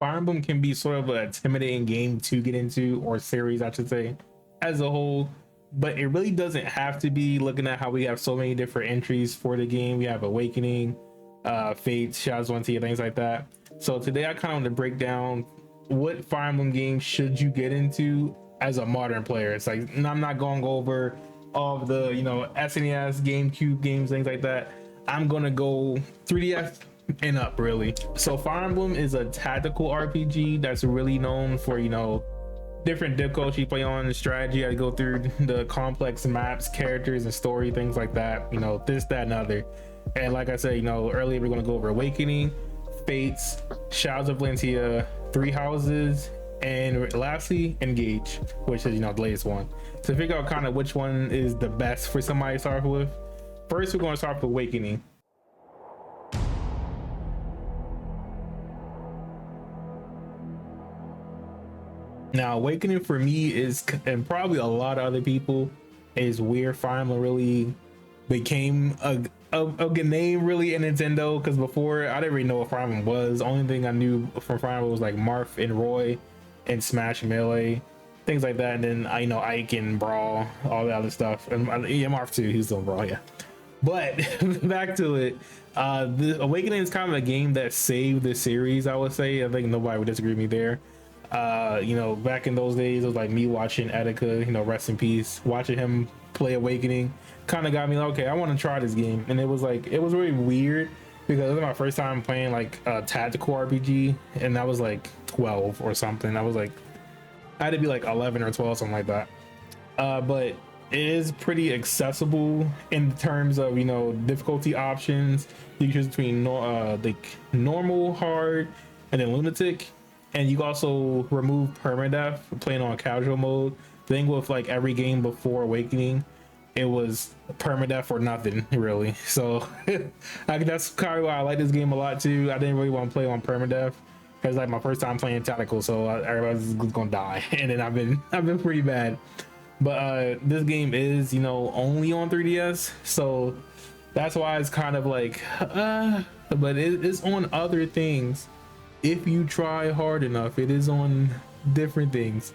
Fire Emblem can be sort of a intimidating game to get into, or series, I should say, as a whole. But it really doesn't have to be. Looking at how we have so many different entries for the game, we have Awakening, Fate, Shadows Valencia, things like that. So today I kind of want to break down what Fire Emblem game should you get into as a modern player. It's like I'm not going over all of the SNES, GameCube games, things like that. I'm gonna go 3DS and up, really. So Fire Emblem is a tactical RPG that's really known for different difficulty you play on, the strategy. I go through the complex maps, characters, and story, things like that. This, that, and other. And like I said, earlier we're gonna go over Awakening, Fates, Shadows of Valencia, Three Houses, and lastly Engage, which is the latest one. To figure out kind of which one is the best for somebody to start with, first we're going to start with Awakening. Now Awakening for me is, and probably a lot of other people, is where Fire Emblem really became a good name really in Nintendo, because before I didn't really know what Fire Emblem was. Only thing I knew from Fire Emblem was like Marth and Roy and Smash Melee, things like that. And then I Ike and Brawl, all that other stuff. And yeah, Marth too, he's doing Brawl, yeah. But back to it, the Awakening is kind of a game that saved the series, I would say. I think nobody would disagree with me there. Back in those days, it was like me watching Etika, rest in peace, watching him play Awakening kind of got me like, okay, I want to try this game. And it was really weird because it was my first time playing like a tactical RPG, and I was like 12 or something. I had to be like 11 or 12, something like that. But it is pretty accessible in terms of difficulty options. You can choose between like normal, hard, and then lunatic. And you can also remove permadeath playing on casual mode. The thing with like every game before Awakening, it was permadeath or nothing really. So that's kind of why I like this game a lot too. I didn't really want to play on permadeath because like my first time playing tactical, so everybody's gonna die, and then I've been pretty bad. But this game is only on 3DS, so that's why it's kind of like but it's on other things. If you try hard enough, it is on different things.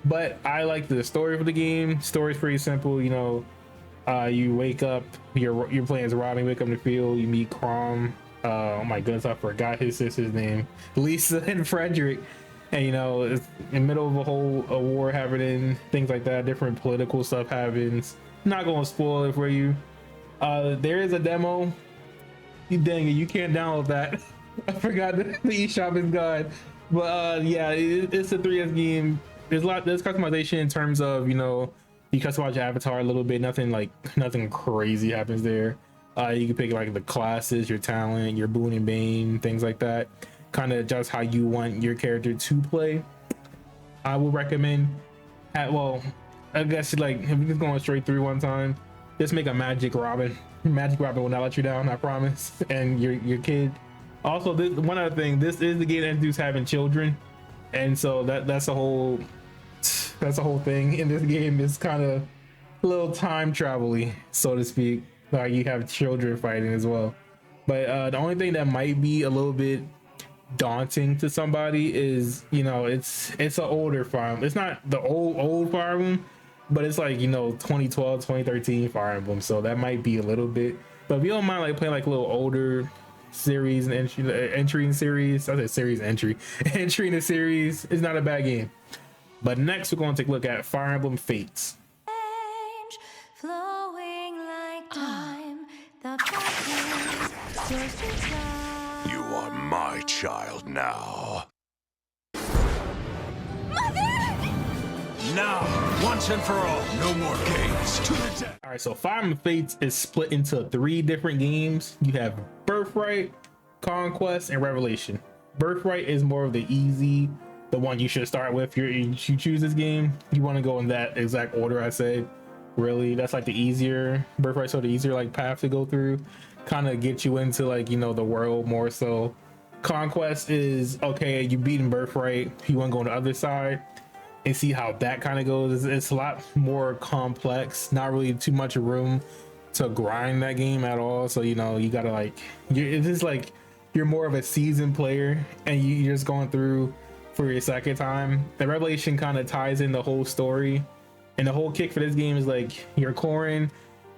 But I like the story of the game. Story's pretty simple. You wake up, you're playing as Robin, you wake up in the field, you meet Crom. Oh my goodness, I forgot his sister's name, Lisa and Frederick. And it's in the middle of a war happening, things like that. Different political stuff happens. Not gonna spoil it for you. There is a demo. Dang it, you can't download that. I forgot the eShop is gone. But yeah, it's a 3DS game. There's customization in terms of you customize your avatar a little bit. Nothing crazy happens there. You can pick like the classes, your talent, your boon and bane, things like that. Kind of adjust how you want your character to play. I would recommend I guess like if you're just going straight through one time, just make a Magic Robin. Magic Robin will not let you down, I promise. And your kid. Also, one other thing, this is the game that introduced having children, and so that's a whole thing in this game. It's kind of a little time travel-y, so to speak. Like you have children fighting as well. But the only thing that might be a little bit daunting to somebody is it's an older Fire Emblem. It's not the old Fire Emblem, but it's like 2012, 2013 Fire Emblem, so that might be a little bit. But if you don't mind like playing like a little older series and entry in series, I said series entry in a series, is not a bad game. But next we're going to take a look at Fire Emblem Fates. Flowing like time, You are my child now. Now, once and for all, no more games. To the death. All right, so Fire Emblem Fates is split into 3 different games. You have Birthright, Conquest, and Revelation. Birthright is more of the one you should start with. You choose this game, you want to go in that exact order I said. Really, that's like the easier Birthright, so the easier like path to go through, kind of get you into like the world more so. Conquest is okay, you beating Birthright, you want to go on the other side and see how that kind of goes. It's a lot more complex, not really too much room to grind that game at all. So you gotta like, it's just like you're more of a seasoned player and you're just going through for your second time, the revelation kind of ties in the whole story. And the whole kick for this game is like you're Corrin,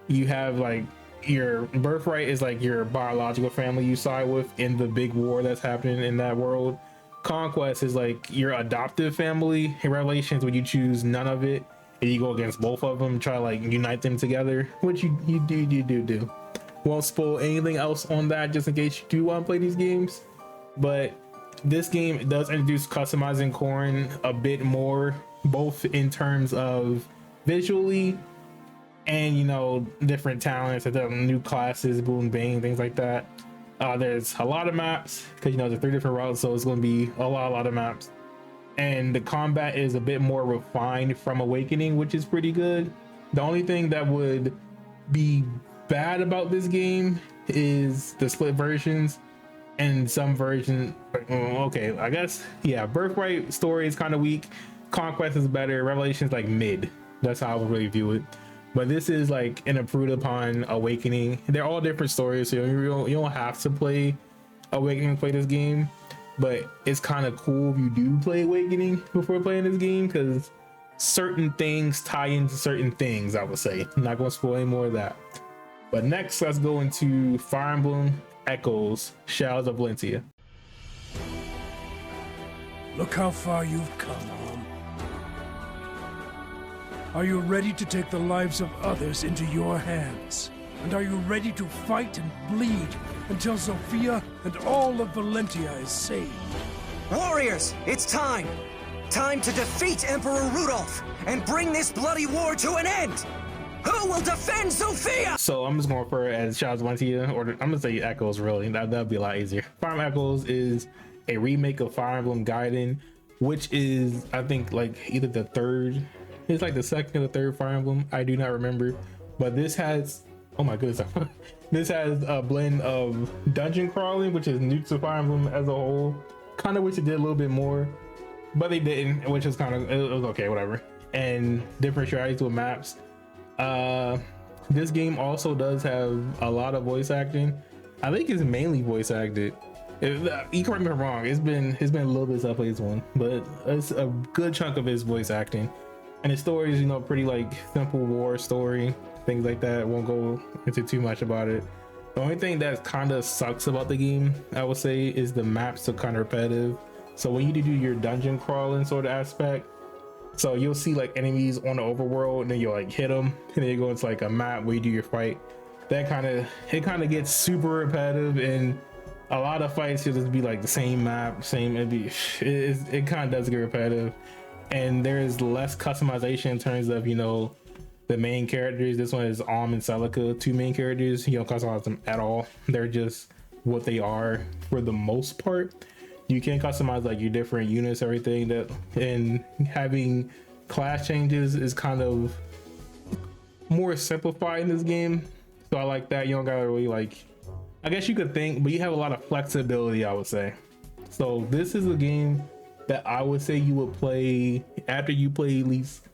you have like your birthright is like your biological family you side with in the big war that's happening in that world. Conquest is like your adoptive family. In Revelations, when you choose none of it and you go against both of them, try to like unite them together, which you do. Won't spoil anything else on that just in case you do want to play these games. But this game does introduce customizing Corrin a bit more, both in terms of visually and, you know, different talents and new classes, boom, bang, things like that. There's a lot of maps because, you know, there's 3 different routes, so it's going to be a lot of maps. And the combat is a bit more refined from Awakening, which is pretty good. The only thing that would be bad about this game is the split versions. And some version, okay, I guess, yeah, Birthright story is kind of weak. Conquest is better. Revelation's like mid. That's how I would really view it. But this is like an improved upon Awakening. They're all different stories, so you don't have to play Awakening to play this game. But it's kind of cool if you do play Awakening before playing this game, because certain things tie into certain things, I would say. I'm not going to spoil any more of that. But next, let's go into Fire Emblem Echoes, Shadows of Valentia. Look how far you've come, home. Are you ready to take the lives of others into your hands? And are you ready to fight and bleed until Sophia and all of Valentia is saved? Warriors, it's time! Time to defeat Emperor Rudolph and bring this bloody war to an end! Who will defend Sophia? So I'm just going to refer it as Shadows of Valentia, or I'm going to say Echoes, really. That'd be a lot easier. Fire Emblem Echoes is a remake of Fire Emblem Gaiden, which is, I think, like either the third, it's like the second or the third Fire Emblem. I do not remember. But this has, oh my goodness, this has a blend of dungeon crawling, which is new to Fire Emblem as a whole. Kind of wish it did a little bit more, but they didn't, which is kind of, it was okay, whatever. And different strategies with maps. This game also does have a lot of voice acting. I think it's mainly voice acted. You correct me if I'm wrong. It's been a little bit since I played this one, but it's a good chunk of his voice acting. And the story is, you know, pretty like simple war story, things like that. Won't go into too much about it. The only thing that kind of sucks about the game, I would say, is the maps are kind of repetitive. So when you do your dungeon crawling sort of aspect, so you'll see like enemies on the overworld and then you'll like hit them and then you go into like a map where you do your fight. That kind of gets super repetitive, and a lot of fights will just be like the same map, it kind of does get repetitive. And there's less customization in terms of, you know, the main characters. This one is and Celica, 2 main characters. You don't customize them at all. They're just what they are for the most part. You can customize like your different units, everything that, and having class changes is kind of more simplified in this game. So I like that. You don't gotta really like, I guess you could think, but you have a lot of flexibility, I would say. So this is a game that I would say you would play after you play at least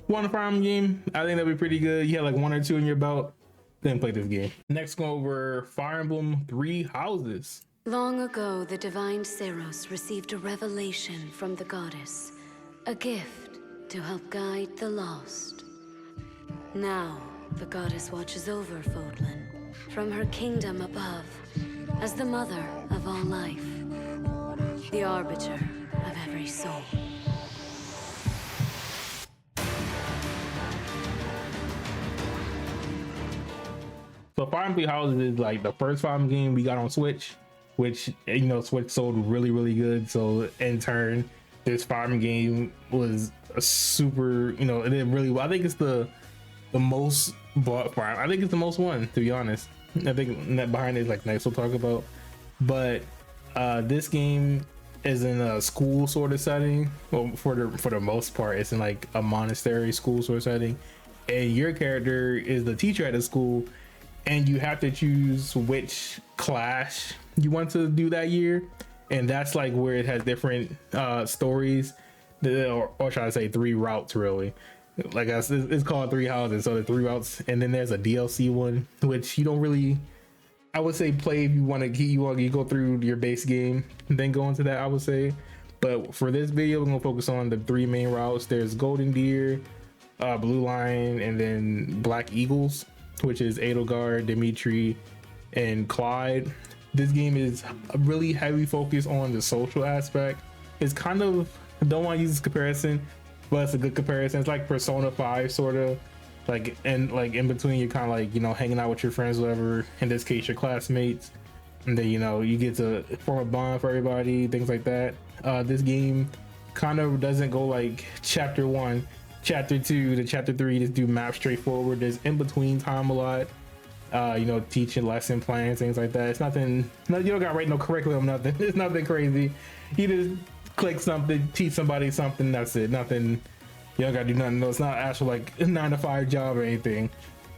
one Fire Emblem game. I think that'd be pretty good. You have like 1 or 2 in your belt, then play this game. Next, go over Fire Emblem 3 Houses. Long ago, the divine Seros received a revelation from the goddess, a gift to help guide the lost. Now, the goddess watches over Fodlan from her kingdom above as the mother of all life, the arbiter of every soul. So Fire Emblem Houses is like the first Fire Emblem game we got on Switch, which, you know, Switch sold really good. So in turn, this Fire Emblem game was a super, you know, it did really well. I think it's the most bought Fire Emblem. I think it's the most one, to be honest. I think that behind it is like next we'll talk about. But this game is in a school sort of setting. Well, for the most part, it's in like a monastery school sort of setting, and your character is the teacher at the school, and you have to choose which class you want to do that year. And that's like where it has different stories, or try to say 3 routes really. Like it's called 3 houses, so the 3 routes, and then there's a DLC one which you don't really, I would say play if you want to. You go through your base game and then go into that, I would say. But for this video, we're gonna focus on the 3 main routes. There's Golden Deer, Blue Lion, and then Black Eagles, which is Edelgard, Dimitri, and Clyde. This game is a really heavy focus on the social aspect. It's kind of, I don't want to use this comparison, but it's a good comparison. It's like Persona 5 sort of, like, and like in between you're kind of like, you know, hanging out with your friends, whatever, in this case your classmates, and then, you know, you get to form a bond for everybody, things like that. This game kind of doesn't go like chapter 1, chapter 2 to chapter 3, just do map straightforward. There's in between time a lot, you know, teaching lesson plans, things like that. It's nothing, no, you don't gotta write no curriculum, nothing. It's nothing crazy. You just click something, teach somebody something, that's it. Nothing, you don't gotta do nothing. No, it's not actual like 9-to-5 job or anything.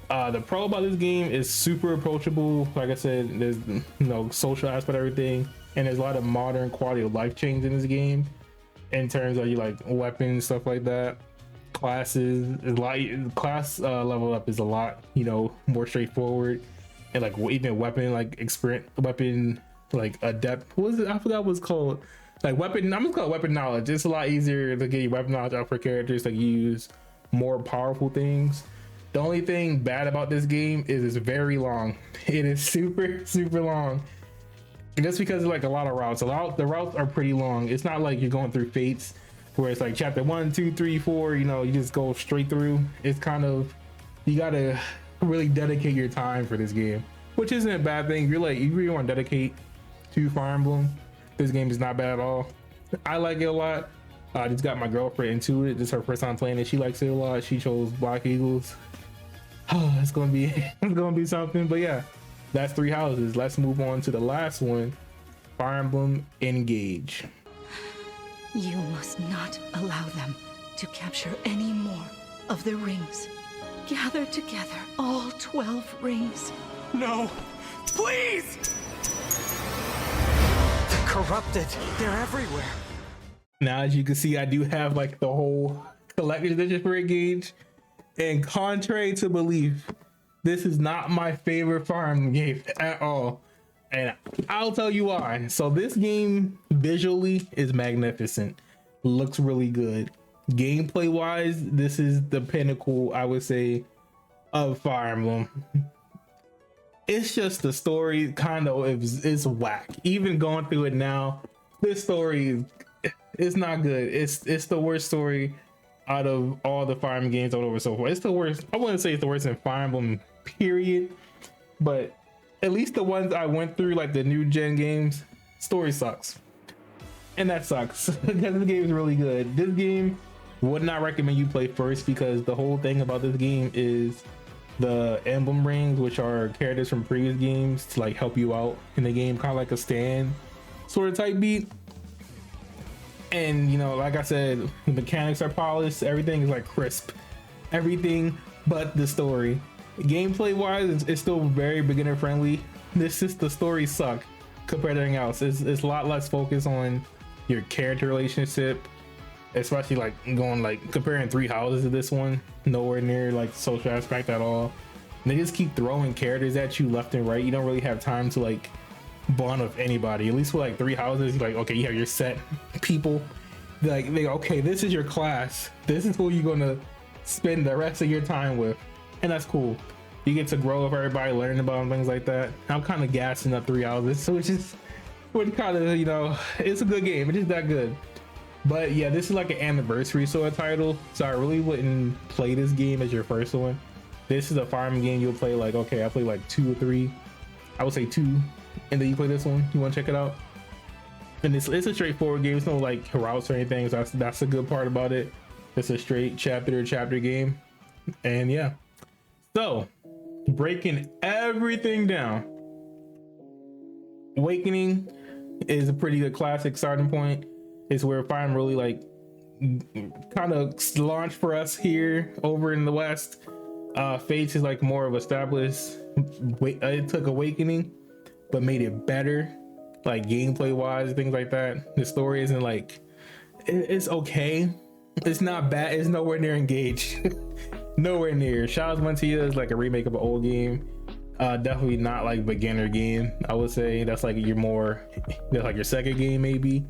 The pro about this game is super approachable. Like I said, there's, you know, social aspect, everything, and there's a lot of modern quality of life change in this game in terms of you like weapons, stuff like that. Classes is like class level up is a lot, you know, more straightforward, and like even weapon like experience, weapon like adept, what was it, I forgot what it's called, like weapon, I'm just called weapon knowledge. It's a lot easier to get your weapon knowledge out for characters that use more powerful things. The only thing bad about this game is it's very long. It is super long, and just because of like a lot of routes. The routes are pretty long. It's not like you're going through Fates where it's like chapter 1, 2, 3, 4, you know, you just go straight through. It's kind of, you gotta really dedicate your time for this game, which isn't a bad thing. If you're like, you really want to dedicate to Fire Emblem, this game is not bad at all. I like it a lot. I just got my girlfriend into it. This is her first time playing it. She likes it a lot. She chose Black Eagles. Oh, it's gonna be something. But yeah, that's 3 houses. Let's move on to the last one, Fire Emblem Engage. You must not allow them to capture any more of the rings. Gather together all 12 rings. No! Please! The corrupted, they're everywhere. Now, as you can see, I do have like the whole collector's edition for Engage. And contrary to belief, this is not my favorite Fire Emblem game at all. And I'll tell you why. So this game visually is magnificent, looks really good. Gameplay wise, this is the pinnacle, I would say, of Fire Emblem. It's just the story kind of is whack. Even going through it now, this story is not good. It's the worst story out of all the Fire Emblem games over so far. It's the worst. I wouldn't say it's the worst in Fire Emblem period, but at least the ones I went through, like the new gen games, story sucks. And that sucks because this game is really good. This game would not recommend you play first because the whole thing about this game is the emblem rings, which are characters from previous games to like help you out in the game, kind of like a stand sort of type beat. And you know, like I said, the mechanics are polished, everything is like crisp, everything but the story. Gameplay wise, it's still very beginner friendly. This is, the story suck compared to everything else. It's a lot less focus on your character relationship, especially like going like comparing 3 houses to this one, nowhere near like social aspect at all. And they just keep throwing characters at you left and right. You don't really have time to like bond with anybody. At least with like 3 houses, like okay, you have your set people, like they okay, this is your class, this is who you're gonna spend the rest of your time with, and that's cool. You get to grow with everybody, learn about them, things like that. I'm kind of gassing up 3 houses, so it's just kind of, you know, it's a good game. It is that good. But yeah, this is like an anniversary sort of title, so I really wouldn't play this game as your first one. This is a Fire Emblem game you'll play like, okay, I play like 2 or 3. I would say 2, and then you play this one. You want to check it out? And it's a straightforward game. It's no like routes or anything, so that's a good part about it. It's a straight chapter to chapter game. And yeah, so breaking everything down, Awakening is a pretty good classic starting point. It's where Fire Emblem really like kind of launched for us here over in the West. Fates is like more of established. It took Awakening but made it better, like gameplay wise, things like that. The story isn't like, it's okay, it's not bad, it's nowhere near Engage. Nowhere near. Shadows Montia is like a remake of an old game. Definitely not like beginner game. I would say that's like that's like your second game maybe.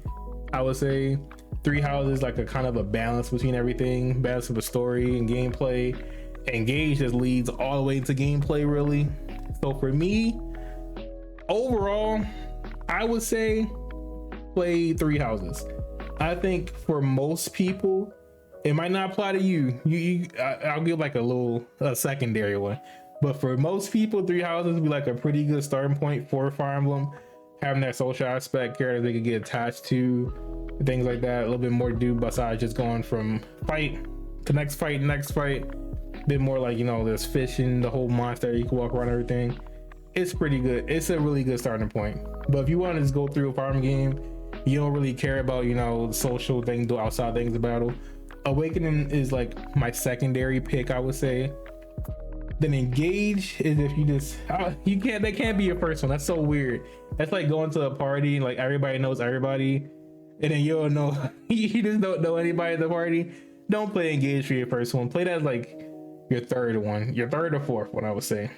I would say Three Houses like a kind of a balance between everything, balance of the story and gameplay. Engage just leads all the way to gameplay really. So for me, overall, I would say play Three Houses. I think for most people, it might not apply to you. I'll give like a secondary one. But for most people, Three Houses be like a pretty good starting point for Fire Emblem. Having that social aspect, characters they could get attached to, things like that. A little bit more to do besides just going from fight to next fight, A bit more like, there's fishing, the whole monster, you can walk around everything. It's pretty good. It's a really good starting point. But if you want to just go through a farm game, you don't really care about, social things, do outside things, the battle. Awakening is like my secondary pick, I would say. Then Engage is if you just that can't be your first one. That's so weird. That's like going to a party like everybody knows everybody, and then you don't know you just don't know anybody at the party. Don't play Engage for your first one. Play that like your third or fourth one, I would say.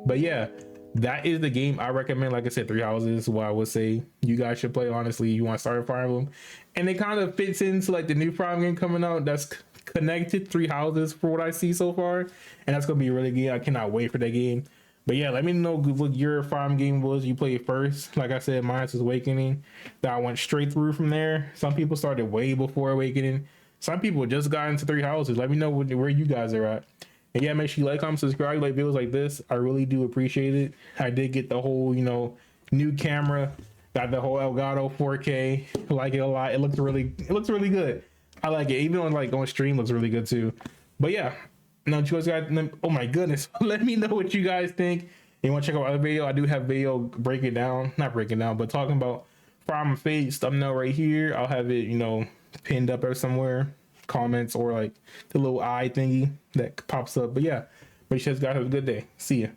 But yeah, that is the game I recommend. Like I said, Three Houses, what I would say you guys should play. Honestly, you want to start a Fire Emblem, and it kind of fits into like the new Fire Emblem game coming out. That's connected, Three Houses, for what I see so far, and that's gonna be really good. I cannot wait for that game. But yeah, let me know what your farm game was you played first. Like I said, mine was Awakening, that I went straight through from there. Some people started way before Awakening, some people just got into Three Houses. Let me know where you guys are at. And yeah, make sure you like, comment, subscribe. You like videos like this, I really do appreciate it. I did get the whole new camera, got the whole Elgato 4K. I like it a lot. It looks really good. I like it. Even on stream looks really good too. But yeah, now you guys got, oh my goodness, let me know what you guys think. You want to check out my other video? I do have video not breaking down, but talking about Fire Emblem Fates thumbnail right here. I'll have it, pinned up or somewhere, comments, or like the little eye thingy that pops up. But yeah, make sure you guys have a good day. See ya.